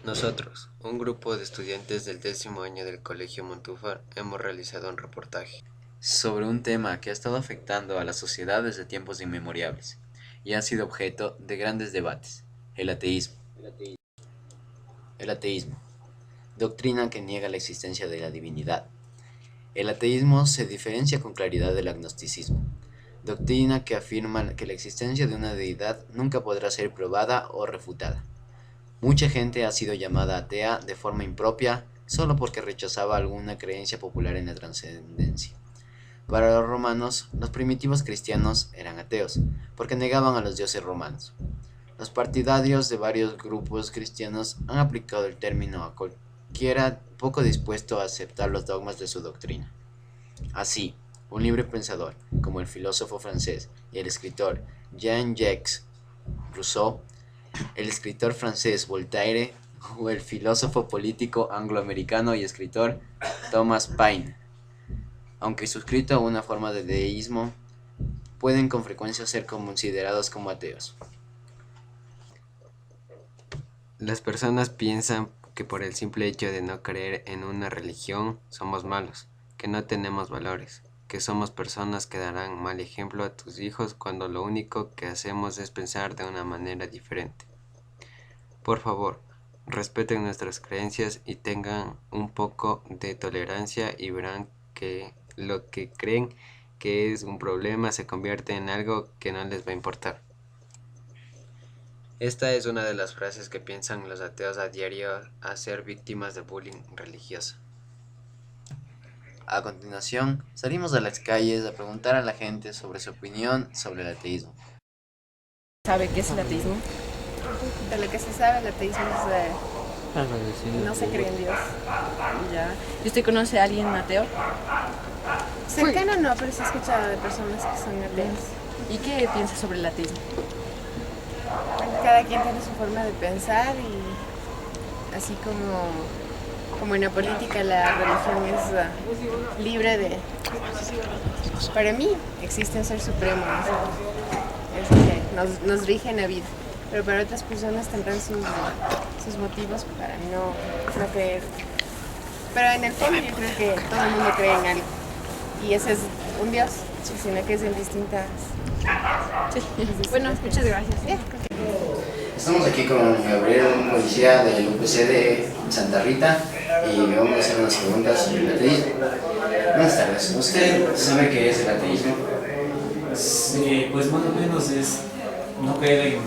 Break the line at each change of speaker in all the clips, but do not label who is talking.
Nosotros, un grupo de estudiantes del 10º año del Colegio Montúfar, hemos realizado un reportaje
sobre un tema que ha estado afectando a la sociedad desde tiempos inmemoriales y ha sido objeto de grandes debates: el ateísmo. El ateísmo, doctrina que niega la existencia de la divinidad. El ateísmo se diferencia con claridad del agnosticismo, doctrina que afirma que la existencia de una deidad nunca podrá ser probada o refutada. Mucha gente ha sido llamada atea de forma impropia solo porque rechazaba alguna creencia popular en la trascendencia. Para los romanos, los primitivos cristianos eran ateos, porque negaban a los dioses romanos. Los partidarios de varios grupos cristianos han aplicado el término a cualquiera poco dispuesto a aceptar los dogmas de su doctrina. Así, un libre pensador, como el filósofo francés y el escritor Jean-Jacques Rousseau, el escritor francés Voltaire o el filósofo político angloamericano y escritor Thomas Paine, aunque suscrito a una forma de deísmo, pueden con frecuencia ser considerados como ateos.
Las personas piensan que por el simple hecho de no creer en una religión somos malos, que no tenemos valores, que somos personas que darán mal ejemplo a tus hijos cuando lo único que hacemos es pensar de una manera diferente. Por favor, respeten nuestras creencias y tengan un poco de tolerancia y verán que lo que creen que es un problema se convierte en algo que no les va a importar. Esta es una de las frases que piensan los ateos a diario a ser víctimas de bullying religioso.
A continuación, salimos a las calles a preguntar a la gente sobre su opinión sobre el ateísmo.
¿Sabe qué es el ateísmo?
De lo que se sabe, el ateísmo es no se cree en Dios.
Ya. ¿Y usted conoce a alguien ateo?
Cercano no, pero sí he escuchado de personas que son ateos.
¿Y qué piensa sobre el ateísmo?
Bueno, cada quien tiene su forma de pensar y así como en la política la religión es libre de... Para mí existe un ser supremo, es que nos rige en la vida. Pero para otras personas tendrán sus motivos para no creer. Pero en el fondo yo creo que todo el mundo cree en algo. Y ese es un Dios, sino que es en distintas...
Sí. Bueno, muchas gracias.
Yeah.
Estamos aquí con Gabriel, un policía del UPC de Santa Rita, y le vamos a hacer unas preguntas sobre el ateísmo. Buenas tardes. ¿Usted sabe qué es el ateísmo?
Pues más o menos es no creer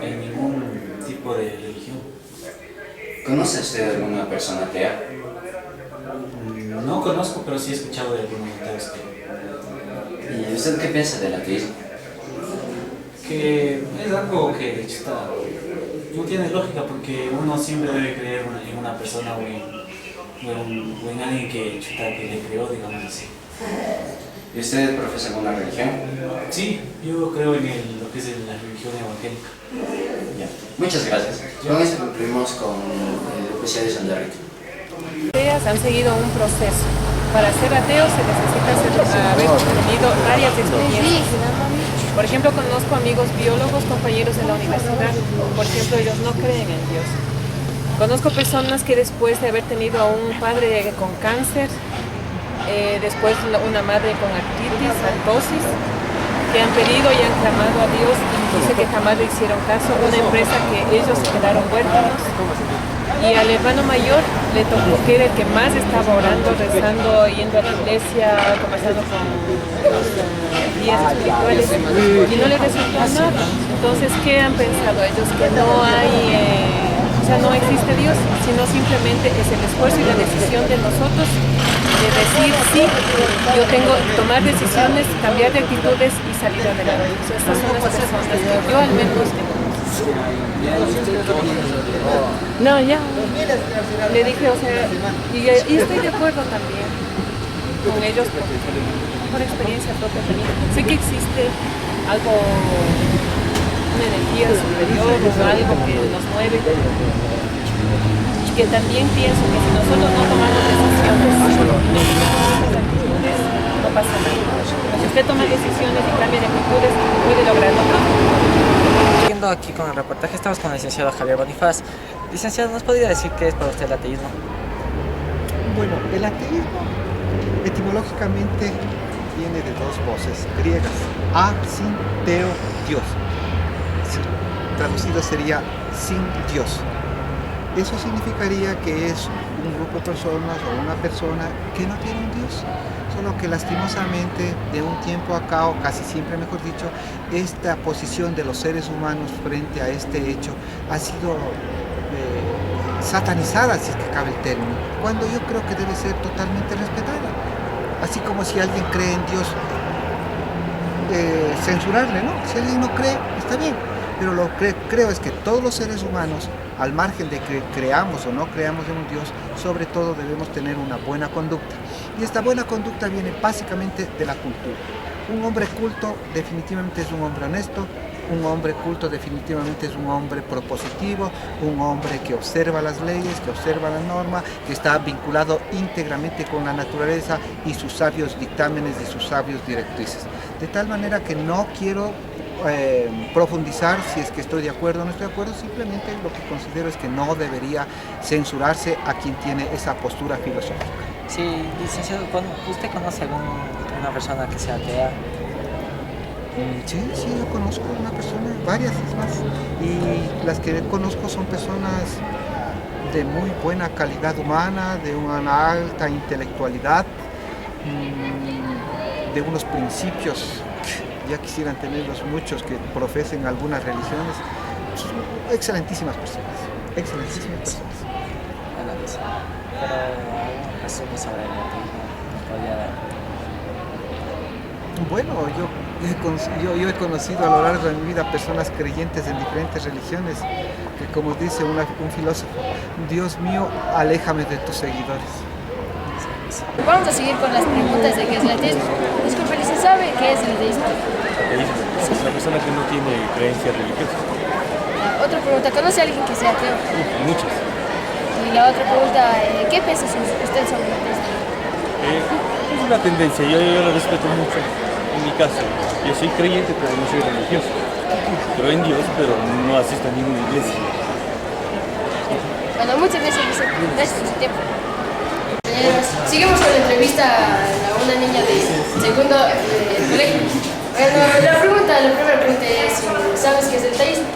en ningún tipo de religión.
¿Conoce usted alguna persona atea?
No conozco, pero sí he escuchado de algunos ateos
¿Y usted qué piensa del ateísmo?
que es algo que no tiene lógica, porque uno siempre debe creer en una persona o en alguien que le creó, digamos así.
¿Y usted profesa alguna religión?
Sí, yo creo en lo que es la religión evangélica.
Ya. Muchas gracias. Con esto concluimos con el UPC de Santa Rita.
Ateas han seguido un proceso. Para ser ateo se necesita haber tenido varias experiencias. Por ejemplo, conozco amigos biólogos, compañeros de la universidad. Por ejemplo, ellos no creen en Dios. Conozco personas que después de haber tenido a un padre con cáncer, después una madre con artritis, artrosis, que han pedido y han clamado a Dios, incluso que jamás le hicieron caso. Una empresa que ellos se quedaron huérfanos. Y al hermano mayor le tocó, que era el que más estaba orando, rezando, yendo a la iglesia, conversando con los guías espirituales, y no le resultó nada. Entonces, ¿qué han pensado ellos? Que no no existe Dios, sino simplemente es el esfuerzo y la decisión de nosotros de decir sí, yo tengo que tomar decisiones, cambiar de actitudes y salir adelante. Estas son las personas que yo al menos tengo. No, ya. Le dije, o sea, y estoy de acuerdo también con ellos por experiencia propia también. Sé que existe algo, una energía superior o algo que nos mueve. Y que también pienso que si nosotros no tomamos decisiones, no pasa nada. Si usted toma decisiones y cambia de actitudes, puede lograrlo.
Siguiendo aquí con el reportaje, estamos con el licenciado Javier Bonifaz. Licenciado, ¿nos podría decir qué es para usted el ateísmo?
Bueno, el ateísmo etimológicamente viene de dos voces griegas, a, sin, teo, Dios. Sí, traducido sería sin Dios. Eso significaría que es un grupo de personas o una persona que no tiene un Dios, solo que lastimosamente de un tiempo acá, o casi siempre mejor dicho, esta posición de los seres humanos frente a este hecho ha sido satanizada, si es que cabe el término, cuando yo creo que debe ser totalmente respetada. Así como si alguien cree en Dios, censurarle, ¿no? Si alguien no cree, está bien, pero lo que creo es que todos los seres humanos, al margen de que creamos o no creamos en un Dios, sobre todo debemos tener una buena conducta. Y esta buena conducta viene básicamente de la cultura. Un hombre culto definitivamente es un hombre honesto, un hombre culto definitivamente es un hombre propositivo, un hombre que observa las leyes, que observa la norma, que está vinculado íntegramente con la naturaleza y sus sabios dictámenes y sus sabios directrices. De tal manera que no quiero profundizar si es que estoy de acuerdo o no estoy de acuerdo, simplemente lo que considero es que no debería censurarse a quien tiene esa postura filosófica.
Sí, licenciado, ¿usted conoce alguna persona que sea atea?
Sí, yo conozco una persona, varias es más, y las que conozco son personas de muy buena calidad humana, de una alta intelectualidad, de unos principios, ya quisieran tenerlos muchos que profesen algunas religiones. Son excelentísimas personas, excelentísimas personas.
Pero algún resumen sobre el ateísmo nos podría dar.
Bueno, yo he conocido a lo largo de mi vida personas creyentes en diferentes religiones, que como dice un filósofo, Dios mío, aléjame de tus seguidores.
Vamos a seguir con las preguntas de qué es el ateísmo. Disculpe, ¿se sabe qué es el ateísmo?
Ateísmo es una persona que no tiene creencias religiosas.
Otra pregunta, ¿conoce a alguien que sea ateo?
Muchas.
Y la otra pregunta, ¿qué piensa usted sobre el ateísmo?
Es una tendencia, yo lo respeto mucho. En mi caso, yo soy creyente, pero no soy religioso. Creo en Dios, pero no asisto a ninguna iglesia.
Bueno, muchas gracias, gracias por su tiempo. Seguimos con la entrevista a una niña de segundo colegio. Bueno, la primera pregunta es, ¿sabes qué es el ateísmo?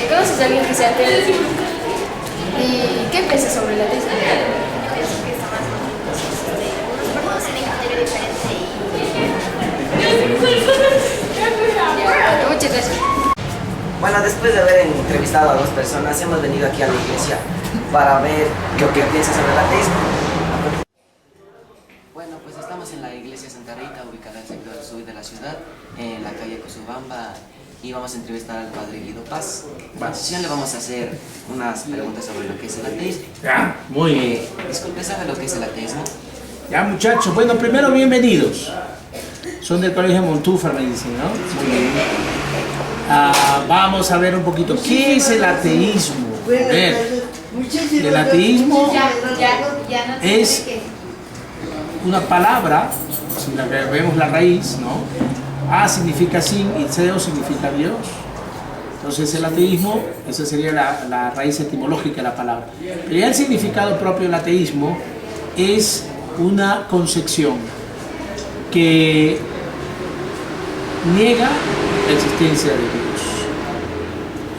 ¿Conoces a alguien que sea ateo? ¿Y qué piensas sobre el ateísmo?
Pienso que está más unos tienen criterio diferente
y... Muchas gracias.
Bueno, después de haber entrevistado a dos personas, hemos venido aquí a la iglesia para ver lo que piensan sobre el ateísmo. Bueno, pues estamos en la iglesia Santa Rita, ubicada en el sector sur de la ciudad, en la calle Cosubamba, y vamos a entrevistar al padre Guido Paz. A continuación le vamos a hacer unas preguntas sobre lo que es el ateísmo.
Ya, muy bien.
Disculpe, ¿sabe lo que es el ateísmo?
Ya, muchachos, bueno, primero bienvenidos. Son del colegio Montúfar, me dicen, ¿no? Muy bien. Vamos a ver un poquito, ¿qué es el ateísmo? A ver, el ateísmo es una palabra, si vemos la raíz, ¿no? A significa sin y Theo significa Dios. Entonces el ateísmo, esa sería la raíz etimológica de la palabra. Pero ya el significado propio del ateísmo es una concepción que niega la existencia de Dios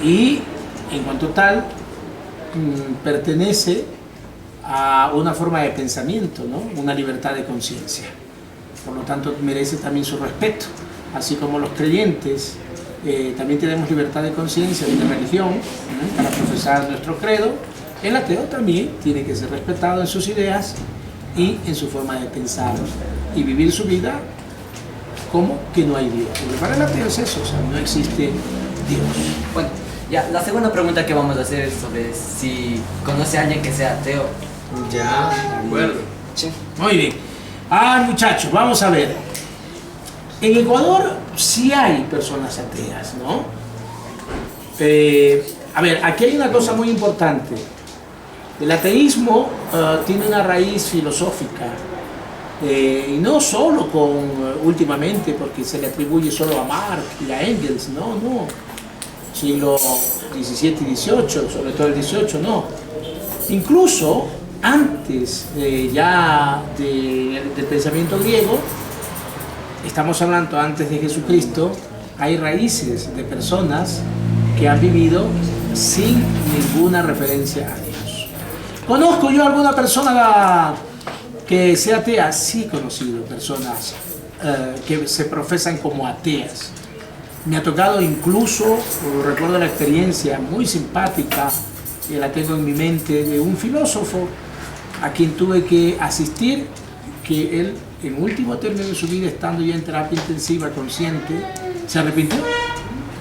y en cuanto tal pertenece a una forma de pensamiento, ¿no? Una libertad de conciencia. Por lo tanto merece también su respeto, así como los creyentes también tenemos libertad de conciencia y de religión, ¿no? Para profesar nuestro credo. El ateo también tiene que ser respetado en sus ideas y en su forma de pensar y vivir su vida como que no hay Dios. Porque para el ateo es eso, o sea, no existe Dios.
Bueno, ya, la segunda pregunta que vamos a hacer es sobre si conoce a alguien que sea ateo.
Ya, de acuerdo. Sí. Muy bien. Muchachos, vamos a ver. En Ecuador sí hay personas ateas, ¿no? A ver, aquí hay una cosa muy importante. El ateísmo tiene una raíz filosófica Y no solo últimamente, porque se le atribuye solo a Marx y a Engels, no, siglo XVII y XVIII, sobre todo el XVIII, no. Incluso antes del pensamiento griego, estamos hablando antes de Jesucristo, hay raíces de personas que han vivido sin ninguna referencia a Dios. ¿Conozco yo alguna persona que sea atea? Sí, he conocido personas que se profesan como ateas. Me ha tocado incluso, recuerdo la experiencia muy simpática, que la tengo en mi mente, de un filósofo a quien tuve que asistir, que él en último término de su vida, estando ya en terapia intensiva, consciente, se arrepintió.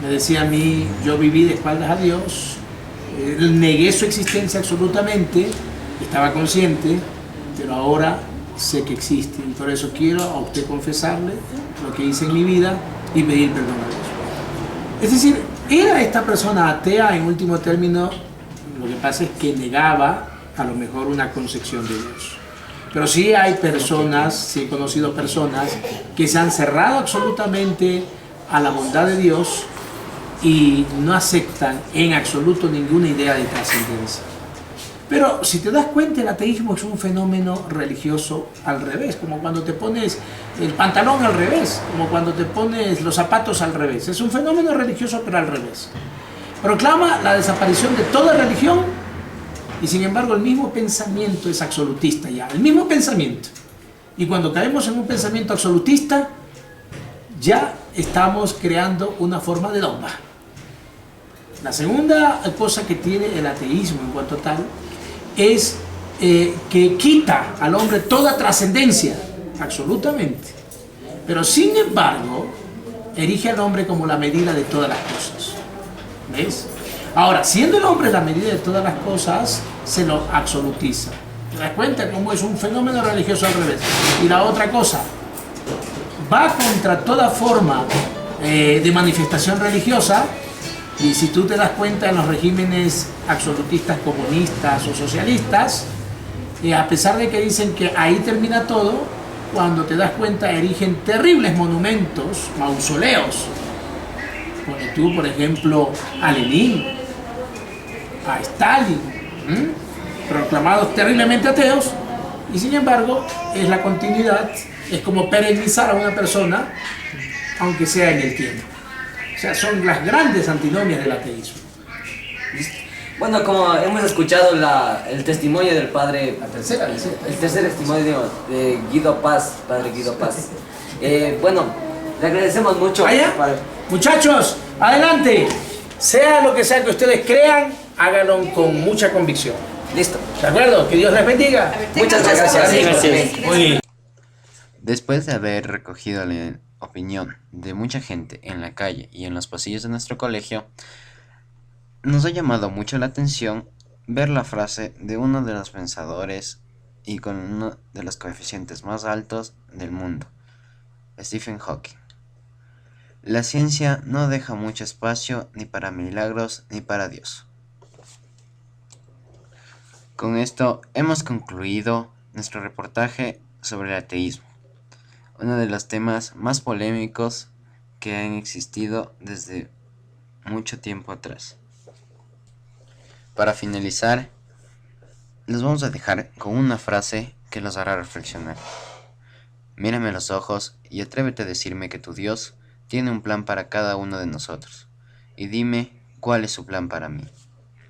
Me decía a mí, yo viví de espaldas a Dios, negué su existencia absolutamente, estaba consciente, pero ahora sé que existe y por eso quiero a usted confesarle lo que hice en mi vida y pedir perdón a Dios. Es decir, era esta persona atea en último término, lo que pasa es que negaba a lo mejor una concepción de Dios. Pero sí hay personas, sí he conocido personas que se han cerrado absolutamente a la bondad de Dios y no aceptan en absoluto ninguna idea de trascendencia. Pero si te das cuenta, el ateísmo es un fenómeno religioso al revés, como cuando te pones el pantalón al revés, como cuando te pones los zapatos al revés. Es un fenómeno religioso pero al revés. Proclama la desaparición de toda religión y sin embargo el mismo pensamiento es absolutista ya, el mismo pensamiento. Y cuando caemos en un pensamiento absolutista, ya estamos creando una forma de dogma. La segunda cosa que tiene el ateísmo en cuanto tal es que quita al hombre toda trascendencia, absolutamente. Pero sin embargo, erige al hombre como la medida de todas las cosas. ¿Ves? Ahora, siendo el hombre la medida de todas las cosas, se lo absolutiza. ¿Te das cuenta cómo es un fenómeno religioso al revés? Y la otra cosa, va contra toda forma de manifestación religiosa. Y si tú te das cuenta en los regímenes absolutistas comunistas o socialistas, a pesar de que dicen que ahí termina todo, cuando te das cuenta erigen terribles monumentos, mausoleos. Pone tú, por ejemplo, a Lenin, a Stalin, proclamados terriblemente ateos, y sin embargo es la continuidad, es como perennizar a una persona, aunque sea en el tiempo. O sea, son las grandes antinomias del ateísmo.
Bueno, como hemos escuchado el testimonio del padre, el tercer testimonio de Guido Paz, padre Guido Paz. Bueno, le agradecemos mucho.
Muchachos, adelante. Sea lo que sea que ustedes crean, háganlo con mucha convicción.
Listo.
¿De acuerdo? Que Dios les bendiga.
Muchas gracias.
Gracias.
Muy bien.
Después de haber recogido la opinión de mucha gente en la calle y en los pasillos de nuestro colegio, nos ha llamado mucho la atención ver la frase de uno de los pensadores y con uno de los coeficientes más altos del mundo, Stephen Hawking. La ciencia no deja mucho espacio ni para milagros ni para Dios. Con esto hemos concluido nuestro reportaje sobre el ateísmo, uno de los temas más polémicos que han existido desde mucho tiempo atrás. Para finalizar, los vamos a dejar con una frase que los hará reflexionar. Mírame a los ojos y atrévete a decirme que tu Dios tiene un plan para cada uno de nosotros, y dime cuál es su plan para mí.